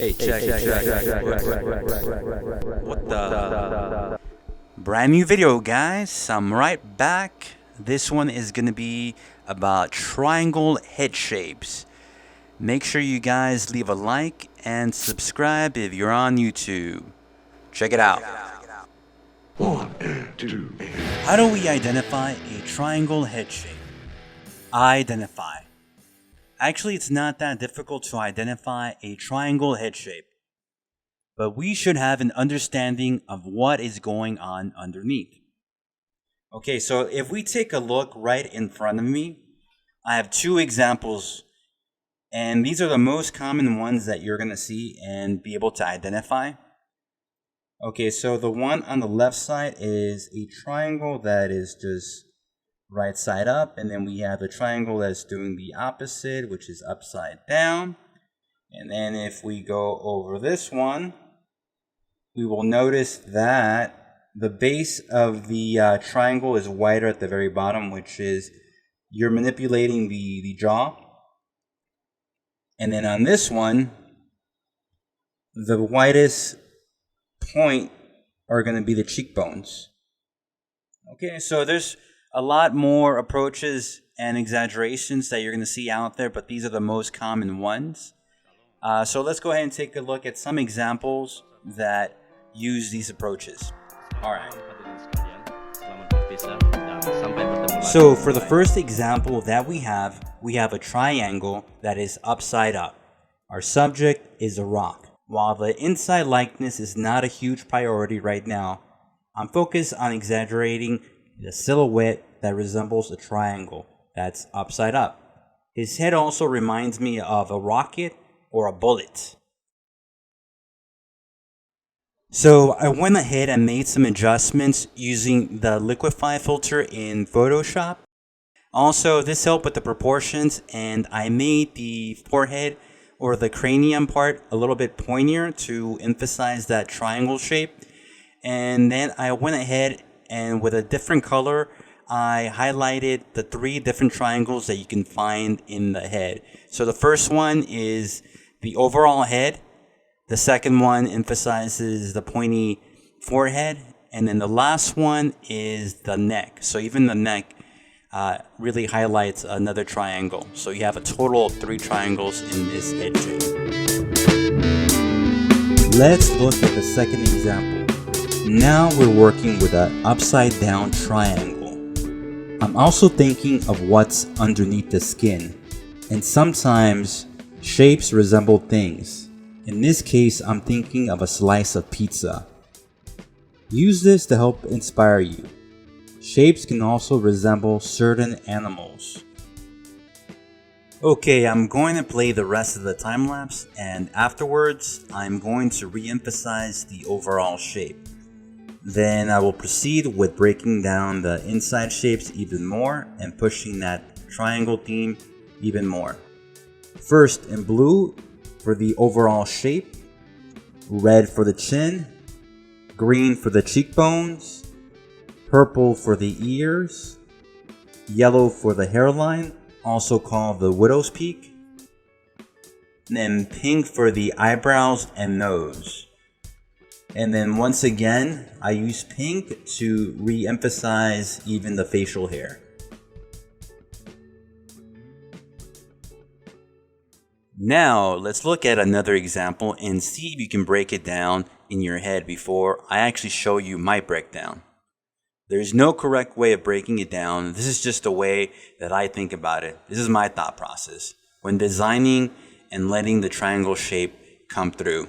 Hey, check. What the? Brand new video, guys. I'm right back. This one is going to be about triangle head shapes. Make sure you guys leave a like and subscribe if you're on YouTube. Check it out. 1, 2, How do we identify a triangle head shape? Identify. Actually, it's not that difficult to identify a triangle head shape, but we should have an understanding of what is going on underneath. Okay, so if we take a look right in front of me, I have two examples, and these are the most common ones that you're going to see and be able to identify. Okay, so the one on the left side is a triangle that is just right side up, and then we have a triangle that's doing the opposite, which is upside down. And then if we go over this one, we will notice that the base of the triangle is wider at the very bottom, which is you're manipulating the jaw. And then on this one, the widest point are going to be the cheekbones. Okay, so there's a lot more approaches and exaggerations that you're going to see out there, but these are the most common ones. So let's go ahead and take a look at some examples that use these approaches. All right. So for the first example that we have a triangle that is upside up. Our subject is a rock. While the inside likeness is not a huge priority right now, I'm focused on exaggerating the silhouette that resembles a triangle that's upside up. His head also reminds me of a rocket or a bullet. So I went ahead and made some adjustments using the liquify filter in Photoshop. Also, this helped with the proportions, and I made the forehead or the cranium part a little bit pointier to emphasize that triangle shape. And then I went ahead and with a different color, I highlighted the 3 different triangles that you can find in the head. So the first one is the overall head. The second one emphasizes the pointy forehead. And then the last one is the neck. So even the neck really highlights another triangle. So you have a total of 3 triangles in this head shape. Let's look at the second example. Now we're working with an upside down triangle. I'm also thinking of what's underneath the skin. And sometimes shapes resemble things. In this case, I'm thinking of a slice of pizza. Use this to help inspire you. Shapes can also resemble certain animals. Okay, I'm going to play the rest of the time lapse, and afterwards, I'm going to re-emphasize the overall shape. Then I will proceed with breaking down the inside shapes even more and pushing that triangle theme even more. First in blue for the overall shape, red for the chin, green for the cheekbones, purple for the ears, yellow for the hairline, also called the widow's peak, and then pink for the eyebrows and nose. And then once again, I use pink to re-emphasize even the facial hair. Now, let's look at another example and see if you can break it down in your head before I actually show you my breakdown. There's no correct way of breaking it down. This is just the way that I think about it. This is my thought process when designing and letting the triangle shape come through.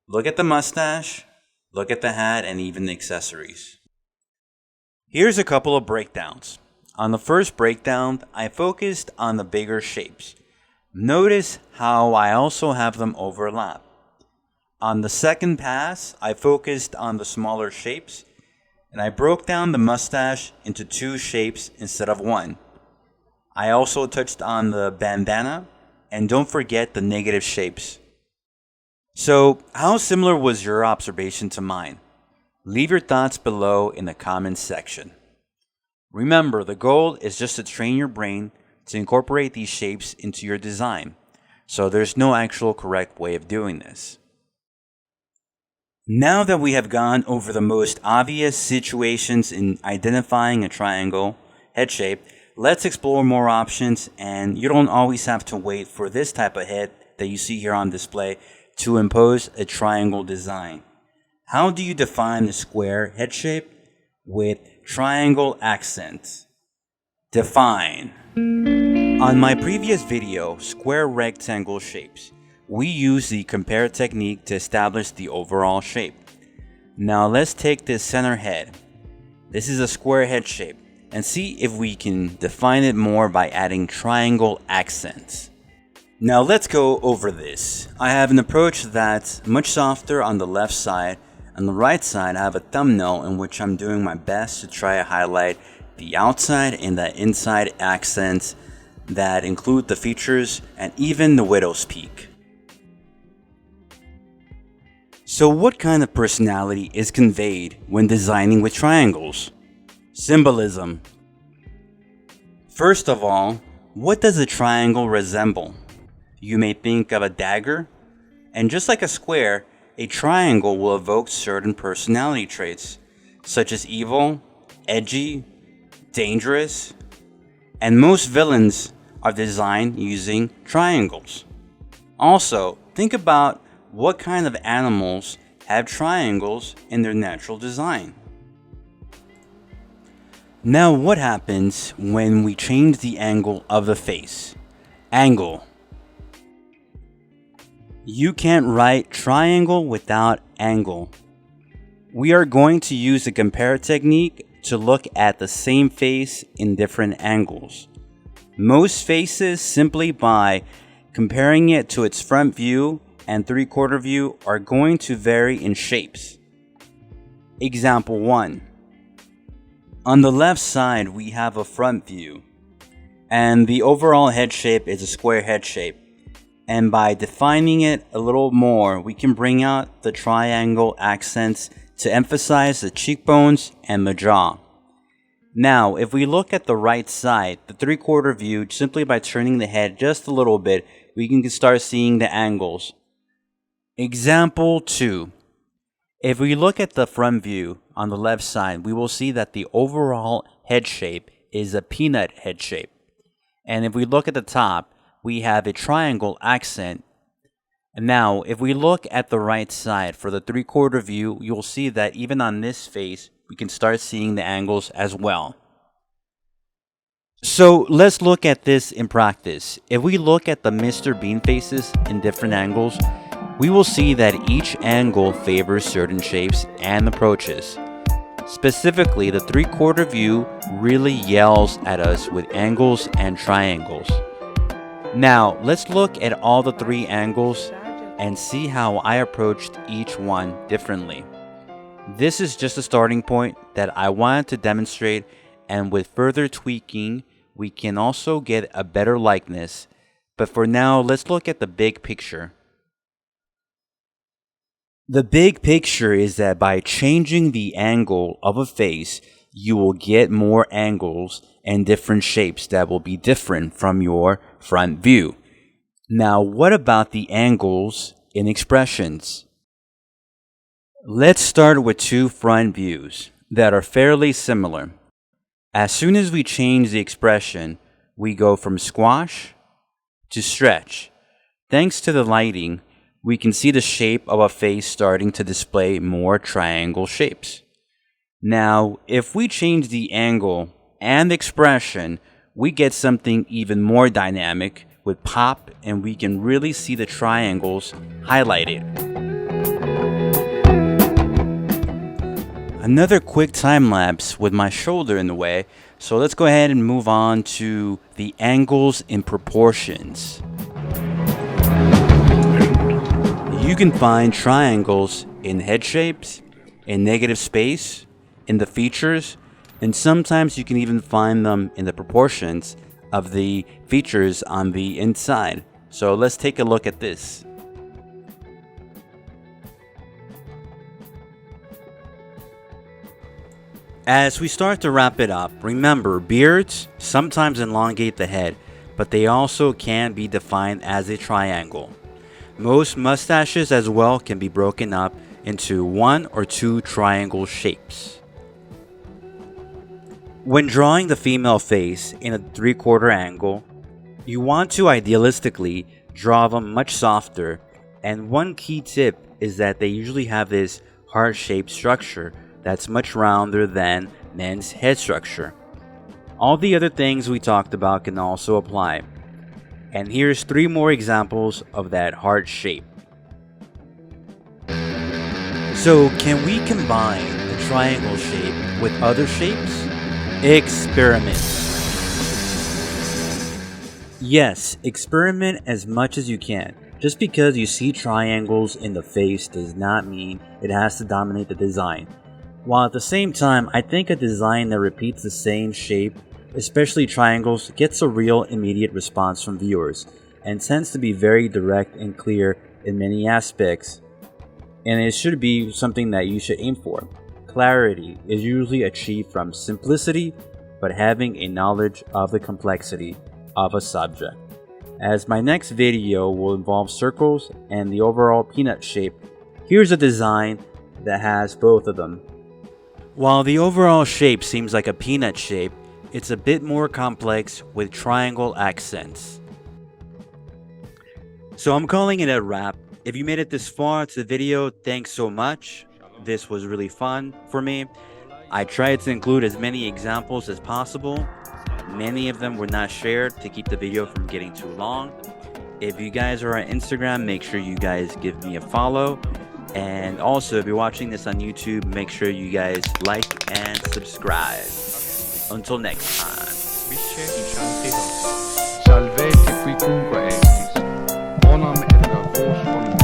Look at the mustache, look at the hat, and even the accessories. Here's a couple of breakdowns. On the first breakdown, I focused on the bigger shapes. Notice how I also have them overlap. On the second pass, I focused on the smaller shapes, and I broke down the mustache into 2 shapes instead of 1. I also touched on the bandana, and don't forget the negative shapes. So, how similar was your observation to mine? Leave your thoughts below in the comments section. Remember, the goal is just to train your brain to incorporate these shapes into your design. So there's no actual correct way of doing this. Now that we have gone over the most obvious situations in identifying a triangle head shape, let's explore more options, and you don't always have to wait for this type of head that you see here on display to impose a triangle design. How do you define the square head shape? With triangle accents. Define. On my previous video, square rectangle shapes, we use the compare technique to establish the overall shape. Now let's take this center head. This is a square head shape, and see if we can define it more by adding triangle accents. Now let's go over this. I have an approach that's much softer on the left side. On the right side, I have a thumbnail in which I'm doing my best to try to highlight the outside and the inside accents that include the features and even the widow's peak. So what kind of personality is conveyed when designing with triangles? Symbolism. First of all, what does a triangle resemble? You may think of a dagger, and just like a square, a triangle will evoke certain personality traits, such as evil, edgy, dangerous, and most villains are designed using triangles. Also, think about what kind of animals have triangles in their natural design. Now, what happens when we change the angle of the face? Angle. You can't write triangle without angle. We are going to use the compare technique to look at the same face in different angles. Most faces, simply by comparing it to its front view and 3/4 view, are going to vary in shapes. Example 1. On the left side, we have a front view, and the overall head shape is a square head shape. And by defining it a little more, we can bring out the triangle accents to emphasize the cheekbones and the jaw. Now, if we look at the right side, the 3/4 view, simply by turning the head just a little bit, we can start seeing the angles. Example 2. If we look at the front view on the left side, we will see that the overall head shape is a peanut head shape. And if we look at the top, we have a triangle accent. And now, if we look at the right side for the 3/4 view, you'll see that even on this face, we can start seeing the angles as well. So let's look at this in practice. If we look at the Mr. Bean faces in different angles, we will see that each angle favors certain shapes and approaches. Specifically, the 3/4 view really yells at us with angles and triangles. Now, let's look at all the 3 angles and see how I approached each one differently. This is just a starting point that I wanted to demonstrate, and with further tweaking, we can also get a better likeness. But for now, let's look at the big picture. The big picture is that by changing the angle of a face, you will get more angles and different shapes that will be different from your front view. Now, what about the angles in expressions? Let's start with 2 front views that are fairly similar. As soon as we change the expression, we go from squash to stretch. Thanks to the lighting, we can see the shape of a face starting to display more triangle shapes. Now, if we change the angle and expression, we get something even more dynamic with pop, and we can really see the triangles highlighted. Another quick time lapse with my shoulder in the way, so let's go ahead and move on to the angles in proportions. You can find triangles in head shapes, in negative space, in the features, and sometimes you can even find them in the proportions of the features on the inside. So let's take a look at this. As we start to wrap it up, remember, beards sometimes elongate the head, but they also can be defined as a triangle. Most mustaches as well can be broken up into 1 or 2 triangle shapes. When drawing the female face in a 3/4 angle, you want to idealistically draw them much softer, and one key tip is that they usually have this heart-shaped structure that's much rounder than men's head structure. All the other things we talked about can also apply. And here's 3 more examples of that heart shape. So can we combine the triangle shape with other shapes? Experiment. Yes, experiment as much as you can. Just because you see triangles in the face does not mean it has to dominate the design. While at the same time, I think a design that repeats the same shape, especially triangles, gets a real immediate response from viewers and tends to be very direct and clear in many aspects. And it should be something that you should aim for. Clarity is usually achieved from simplicity, but having a knowledge of the complexity of a subject. As my next video will involve circles and the overall peanut shape, here's a design that has both of them. While the overall shape seems like a peanut shape, it's a bit more complex with triangle accents. So I'm calling it a wrap. If you made it this far to the video, thanks so much. This was really fun for me. I tried to include as many examples as possible. Many of them were not shared to keep the video from getting too long. If you guys are on Instagram, make sure you guys give me a follow. And also, if you're watching this on YouTube, make sure you guys like and subscribe. Until next time. Salvete quicunque estis, bonam et la vos